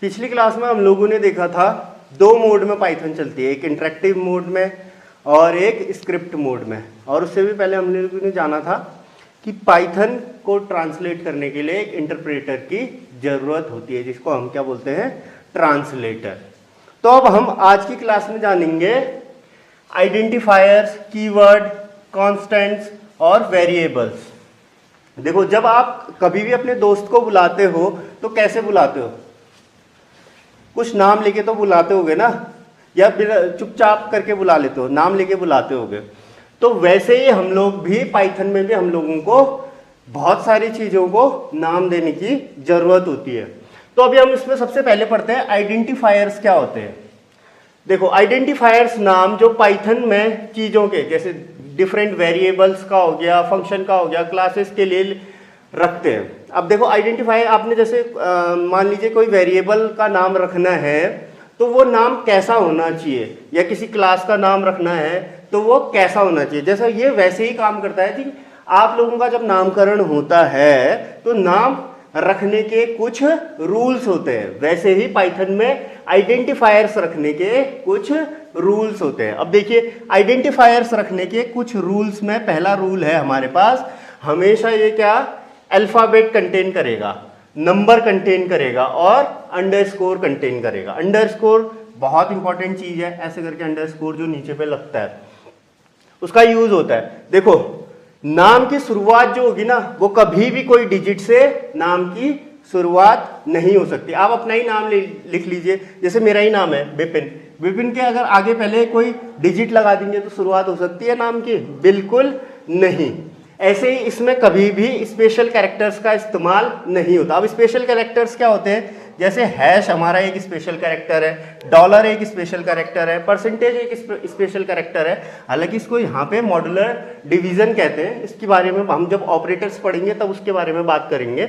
पिछली क्लास में हम लोगों ने देखा था दो मोड में पाइथन चलती है, एक इंटरेक्टिव मोड में और एक स्क्रिप्ट मोड में। और उससे भी पहले हम लोगों ने जाना था कि पाइथन को ट्रांसलेट करने के लिए एक इंटरप्रेटर की ज़रूरत होती है, जिसको हम क्या बोलते हैं, ट्रांसलेटर। तो अब हम आज की क्लास में जानेंगे आइडेंटिफायर्स, कीवर्ड, कॉन्स्टेंट्स और वेरिएबल्स। देखो, जब आप कभी भी अपने दोस्त को बुलाते हो तो कैसे बुलाते हो? कुछ नाम लेके तो बुलाते होगे ना, या फिर चुपचाप करके बुला लेते हो, नाम लेके बुलाते होगे। तो वैसे ही हम लोग भी पाइथन में भी हम लोगों को बहुत सारी चीज़ों को नाम देने की ज़रूरत होती है। तो अभी हम इसमें सबसे पहले पढ़ते हैं आइडेंटिफायर्स क्या होते हैं। देखो, आइडेंटिफायर्स नाम जो पाइथन में चीज़ों के, जैसे डिफरेंट वेरिएबल्स का हो गया, फंक्शन का हो गया, क्लासेस के लिए रखते हैं। अब देखो, आइडेंटिफायर आपने जैसे मान लीजिए कोई वेरिएबल का नाम रखना है तो वो नाम कैसा होना चाहिए, या किसी क्लास का नाम रखना है तो वो कैसा होना चाहिए। जैसा ये वैसे ही काम करता है कि आप लोगों का जब नामकरण होता है तो नाम रखने के कुछ रूल्स होते हैं, वैसे ही पाइथन में आइडेंटिफायर्स रखने के कुछ रूल्स होते हैं। अब देखिए, आइडेंटिफायर्स रखने के कुछ रूल्स में पहला रूल है हमारे पास, हमेशा ये क्या, अल्फाबेट कंटेन करेगा, नंबर कंटेन करेगा और अंडरस्कोर कंटेन करेगा। अंडरस्कोर बहुत इंपॉर्टेंट चीज है, ऐसे करके अंडरस्कोर जो नीचे पे लगता है उसका यूज होता है। देखो, नाम की शुरुआत जो होगी ना, वो कभी भी कोई डिजिट से नाम की शुरुआत नहीं हो सकती। आप अपना ही नाम लिख लीजिए, जैसे मेरा ही नाम है विपिन। विपिन के अगर आगे पहले कोई डिजिट लगा देंगे तो शुरुआत हो सकती है नाम की? बिल्कुल नहीं। ऐसे ही इसमें कभी भी स्पेशल कैरेक्टर्स का इस्तेमाल नहीं होता। अब स्पेशल कैरेक्टर्स क्या होते हैं? जैसे हैश हमारा एक स्पेशल कैरेक्टर है, डॉलर एक स्पेशल कैरेक्टर है, परसेंटेज एक स्पेशल कैरेक्टर है। हालांकि इसको यहाँ पे मॉड्यूलर डिवीजन कहते हैं, इसके बारे में हम जब ऑपरेटर्स पढ़ेंगे तब उसके बारे में बात करेंगे।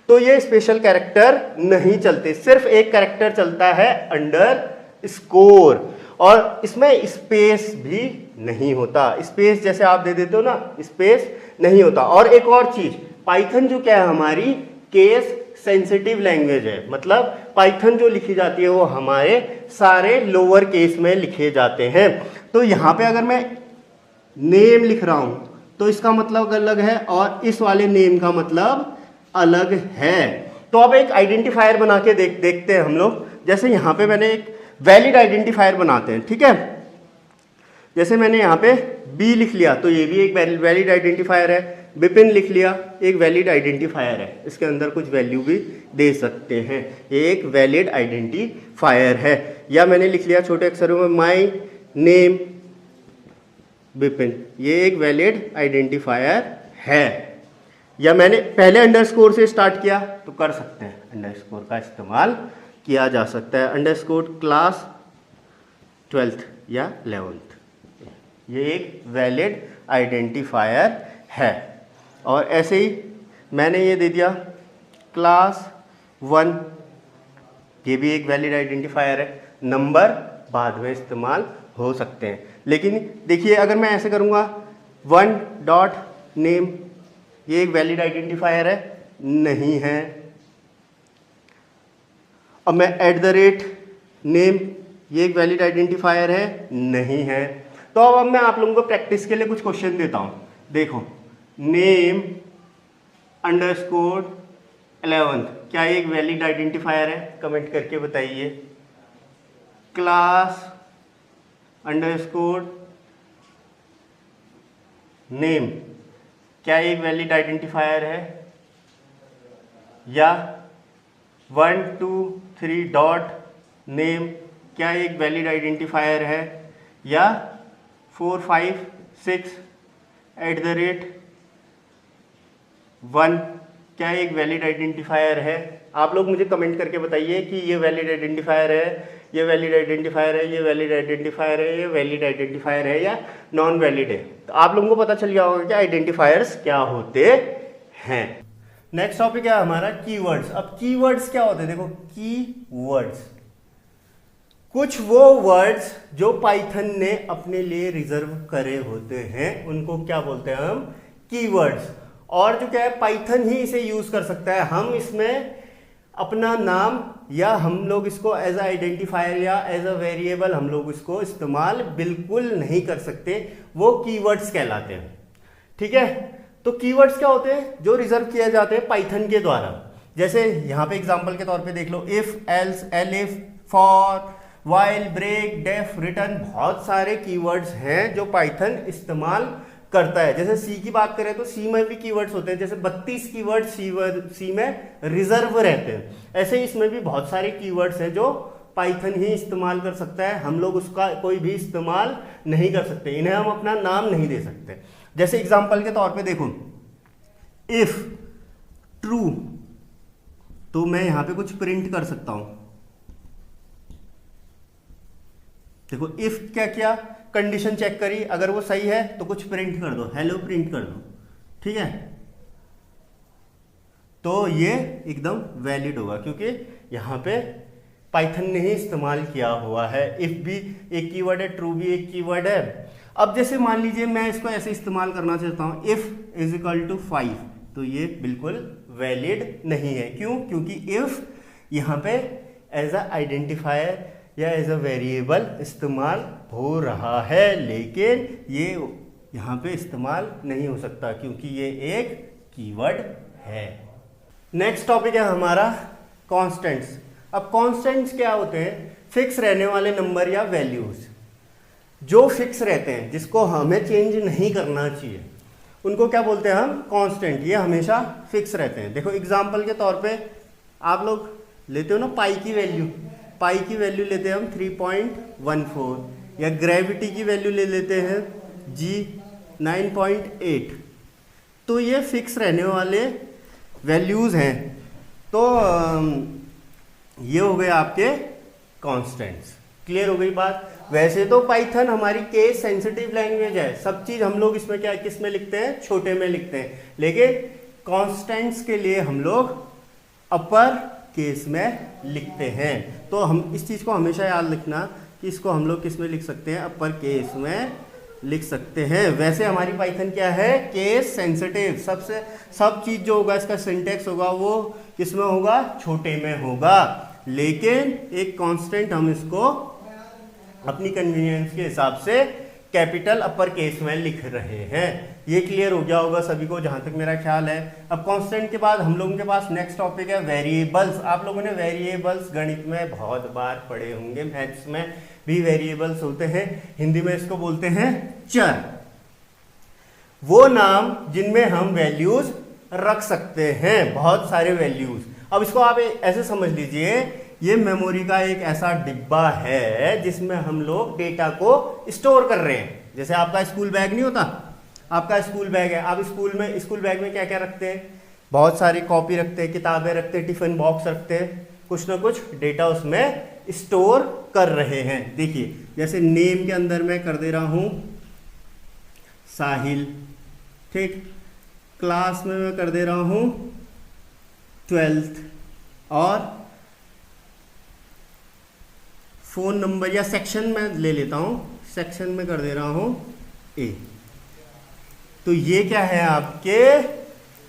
तो ये स्पेशल कैरेक्टर नहीं चलते, सिर्फ एक कैरेक्टर चलता है, अंडर स्कोर। और इसमें स्पेस भी नहीं होता, स्पेस जैसे आप दे देते हो ना, स्पेस नहीं होता। और एक और चीज, पाइथन जो क्या है, हमारी केस सेंसिटिव लैंग्वेज है। मतलब पाइथन जो लिखी जाती है वो हमारे सारे लोअर केस में लिखे जाते हैं। तो यहाँ पे अगर मैं नेम लिख रहा हूं तो इसका मतलब अलग है और इस वाले नेम का मतलब अलग है। तो अब एक आइडेंटिफायर बना के देखते हैं हम लोग। जैसे यहाँ पे मैंने एक वैलिड आइडेंटिफायर बनाते हैं, ठीक है। जैसे मैंने यहाँ पे बी लिख लिया तो ये भी एक वैलिड आइडेंटिफायर है। विपिन लिख लिया, एक वैलिड आइडेंटिफायर है, इसके अंदर कुछ वैल्यू भी दे सकते हैं, ये एक वैलिड आइडेंटिफायर है। या मैंने लिख लिया छोटे अक्षरों में माय नेम विपिन, ये एक वैलिड आइडेंटिफायर है। या मैंने पहले अंडरस्कोर से स्टार्ट किया तो कर सकते हैं, अंडरस्कोर का इस्तेमाल किया जा सकता है। अंडरस्कोर क्लास 12th या 11th, ये एक वैलिड आइडेंटिफायर है। और ऐसे ही मैंने ये दे दिया क्लास 1, ये भी एक वैलिड आइडेंटिफायर है। नंबर बाद में इस्तेमाल हो सकते हैं, लेकिन देखिए अगर मैं ऐसे करूँगा 1.name, ये एक वैलिड आइडेंटिफायर है? नहीं है। अब मैं @name, ये एक वैलिड आइडेंटिफायर है? नहीं है। तो अब मैं आप लोगों को प्रैक्टिस के लिए कुछ क्वेश्चन देता हूं। देखो, नेम अंडरस्कोर 11th, क्या ये एक वैलिड आइडेंटिफायर है? कमेंट करके बताइए। क्लास अंडरस्कोर नेम, क्या ये एक वैलिड आइडेंटिफायर है? या 1 2 3 डॉट नेम, क्या एक वैलिड आइडेंटिफायर है? या 4 5 6 @1, क्या एक वैलिड आइडेंटिफायर है? आप लोग मुझे कमेंट करके बताइए कि ये वैलिड आइडेंटिफायर है, ये वैलिड आइडेंटिफायर है, ये वैलिड आइडेंटिफायर है, ये वैलिड आइडेंटिफायर है या नॉन वैलिड है। तो आप लोगों को पता चल गया होगा कि आइडेंटिफायर्स क्या होते हैं। नेक्स्ट टॉपिक है हमारा कीवर्ड्स। अब कीवर्ड्स क्या होते हैं? देखो, कीवर्ड्स कुछ वो वर्ड्स जो पाइथन ने अपने लिए रिजर्व करे होते हैं, उनको क्या बोलते हैं हम? कीवर्ड्स। और जो क्या है, पाइथन ही इसे यूज कर सकता है। हम इसमें अपना नाम या हम लोग इसको एज अ आइडेंटिफायर या एज अ वेरिएबल हम लोग इसको इस्तेमाल बिल्कुल नहीं कर सकते, वो कीवर्ड्स कहलाते हैं। ठीक है, तो कीवर्ड्स क्या होते हैं? जो रिजर्व किए जाते हैं पाइथन के द्वारा। जैसे यहाँ पे एग्जांपल के तौर पे देख लो, if, else, elif, for, while, break, def, return, बहुत सारे कीवर्ड्स हैं जो पाइथन इस्तेमाल करता है। जैसे सी की बात करें तो सी में भी कीवर्ड्स होते हैं, जैसे 32 कीवर्ड सी में रिजर्व रहते हैं। ऐसे ही इसमें भी बहुत सारे कीवर्ड्स हैं जो पाइथन ही इस्तेमाल कर सकता है, हम लोग उसका कोई भी इस्तेमाल नहीं कर सकते, इन्हें हम अपना नाम नहीं दे सकते। जैसे एग्जांपल के तौर पे देखो, इफ ट्रू, तो मैं यहां पे कुछ प्रिंट कर सकता हूं। देखो इफ क्या किया, कंडीशन चेक करी, अगर वो सही है तो कुछ प्रिंट कर दो, हेलो प्रिंट कर दो। ठीक है, तो ये एकदम वैलिड होगा क्योंकि यहां पे पाइथन ने ही इस्तेमाल किया हुआ है। इफ भी एक कीवर्ड है, ट्रू भी एक कीवर्ड है। अब जैसे मान लीजिए मैं इसको ऐसे इस्तेमाल करना चाहता हूं, इफ इज इक्वल टू 5, तो ये बिल्कुल वैलिड नहीं है। क्यों? क्योंकि इफ यहां पे एज अ आइडेंटिफायर या एज अ वेरिएबल इस्तेमाल हो रहा है, लेकिन ये यहाँ पे इस्तेमाल नहीं हो सकता क्योंकि ये एक कीवर्ड है। नेक्स्ट टॉपिक है हमारा कॉन्स्टेंट्स। अब कॉन्स्टेंट्स क्या होते हैं? फिक्स रहने वाले नंबर या वैल्यूज जो फिक्स रहते हैं, जिसको हमें चेंज नहीं करना चाहिए, उनको क्या बोलते हैं हम? कांस्टेंट। ये हमेशा फिक्स रहते हैं। देखो एग्जांपल के तौर पे आप लोग लेते हो ना पाई की वैल्यू, पाई की वैल्यू लेते हैं हम 3.14, या ग्रेविटी की वैल्यू ले लेते हैं जी 9.8। तो ये फिक्स रहने वाले वैल्यूज हैं। तो ये हो गए आपके कांस्टेंट्स। क्लियर हो गई बात? वैसे तो पाइथन हमारी केस सेंसिटिव लैंग्वेज है, सब चीज हम लोग इसमें क्या किस में लिखते हैं? छोटे में लिखते हैं। लेकिन कांस्टेंट्स के लिए हम लोग अपर केस में लिखते हैं। तो हम इस चीज को हमेशा याद रखना कि इसको हम लोग किस में लिख सकते हैं? अपर केस में लिख सकते हैं। वैसे हमारी पाइथन क्या है? Case sensitive. सबसे सब चीज जो होगा इसका सिंटेक्स होगा वो किस में होगा? छोटे में होगा। लेकिन एक कांस्टेंट हम इसको अपनी कन्वीनियंस के हिसाब से कैपिटल अपर केस में लिख रहे हैं। ये क्लियर हो गया होगा सभी को जहां तक मेरा ख्याल है। अब कांस्टेंट के बाद हम लोगों के पास नेक्स्ट टॉपिक है वेरिएबल्स। आप लोगों ने वेरिएबल्स गणित में बहुत बार पढ़े होंगे, मैथ्स में भी वेरिएबल्स होते हैं, हिंदी में इसको बोलते हैं चर। वो नाम जिनमें हम वैल्यूज रख सकते हैं, बहुत सारे वैल्यूज। अब इसको आप ऐसे समझ लीजिए, ये मेमोरी का एक ऐसा डिब्बा है जिसमें हम लोग डेटा को स्टोर कर रहे हैं। जैसे आपका स्कूल बैग नहीं होता, आपका स्कूल बैग है, आप स्कूल बैग में क्या क्या रखते हैं? बहुत सारी कॉपी रखते हैं, किताबें रखते हैं, टिफिन बॉक्स रखते हैं, कुछ ना कुछ डेटा उसमें स्टोर कर रहे हैं। देखिए जैसे नेम के अंदर मैं कर दे रहा हूं साहिल, ठीक, क्लास में मैं कर दे रहा हूं 12th, और फोन नंबर या सेक्शन में ले लेता हूं, सेक्शन में कर दे रहा हूं ए। तो ये क्या है? आपके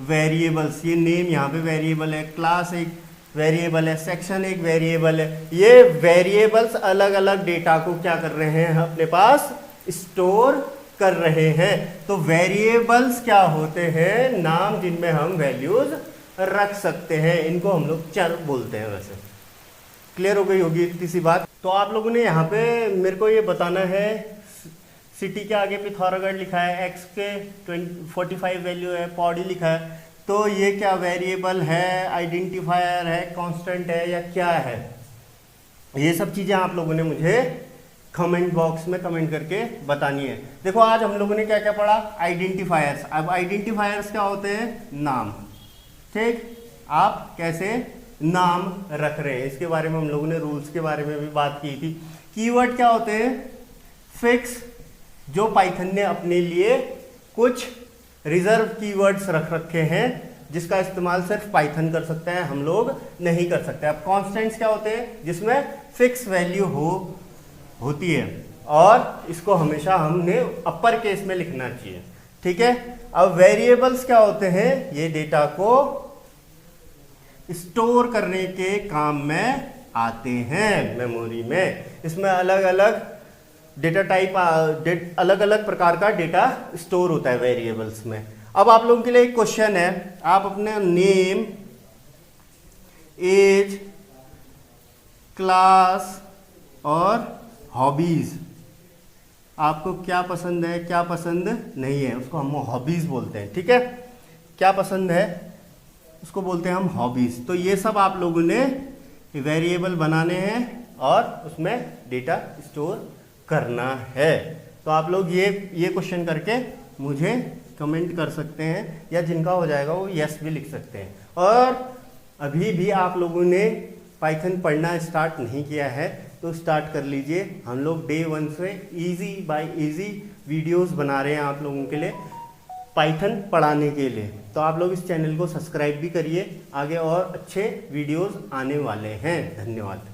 वेरिएबल्स। ये नेम यहाँ पे वेरिएबल है, क्लास एक वेरिएबल है, सेक्शन एक वेरिएबल है। ये वेरिएबल्स अलग अलग डेटा को क्या कर रहे हैं? अपने पास स्टोर कर रहे हैं। तो वेरिएबल्स क्या होते हैं? नाम जिनमें हम वैल्यूज रख सकते हैं। इनको हम लोग चर बोलते हैं। वैसे क्लियर हो गई होगी इतनी सी बात। तो आप लोगों ने यहाँ पे मेरे को ये बताना है, सिटी के आगे पिथौरागढ़ लिखा है, एक्स के 45 वैल्यू है, पॉडी लिखा है, तो ये क्या वेरिएबल है, आइडेंटिफायर है, कांस्टेंट है, या क्या है? ये सब चीज़ें आप लोगों ने मुझे कमेंट बॉक्स में कमेंट करके बतानी है। देखो आज हम लोगों ने क्या क्या पढ़ा? आइडेंटिफायर्स। अब आइडेंटिफायर्स क्या होते हैं? नाम। ठीक, आप कैसे नाम रख रहे हैं इसके बारे में हम लोगों ने रूल्स के बारे में भी बात की थी। कीवर्ड क्या होते हैं? फिक्स, जो पाइथन ने अपने लिए कुछ रिजर्व कीवर्ड्स रख रखे हैं जिसका इस्तेमाल सिर्फ पाइथन कर सकता है, हम लोग नहीं कर सकते। अब कॉन्स्टेंट्स क्या होते हैं? जिसमें फिक्स वैल्यू होती है, और इसको हमेशा हमने अपर केस में लिखना चाहिए। ठीक है। अब वेरिएबल्स क्या होते हैं? ये डेटा को स्टोर करने के काम में आते हैं मेमोरी में। इसमें अलग अलग डेटा टाइप, अलग अलग प्रकार का डेटा स्टोर होता है वेरिएबल्स में। अब आप लोगों के लिए एक क्वेश्चन है, आप अपने नेम, एज, क्लास और हॉबीज, आपको क्या पसंद है क्या पसंद नहीं है उसको हम हॉबीज बोलते हैं, ठीक है। क्या पसंद है उसको बोलते हैं हम हॉबीज। तो ये सब आप लोगों ने वेरिएबल बनाने हैं और उसमें डेटा स्टोर करना है। तो आप लोग ये क्वेश्चन करके मुझे कमेंट कर सकते हैं, या जिनका हो जाएगा वो यस भी लिख सकते हैं। और अभी भी आप लोगों ने पाइथन पढ़ना स्टार्ट नहीं किया है तो स्टार्ट कर लीजिए। हम लोग डे 1 से इजी बाय इजी वीडियोस बना रहे हैं आप लोगों के लिए पाइथन पढ़ाने के लिए। तो आप लोग इस चैनल को सब्सक्राइब भी करिए, आगे और अच्छे वीडियोस आने वाले हैं। धन्यवाद।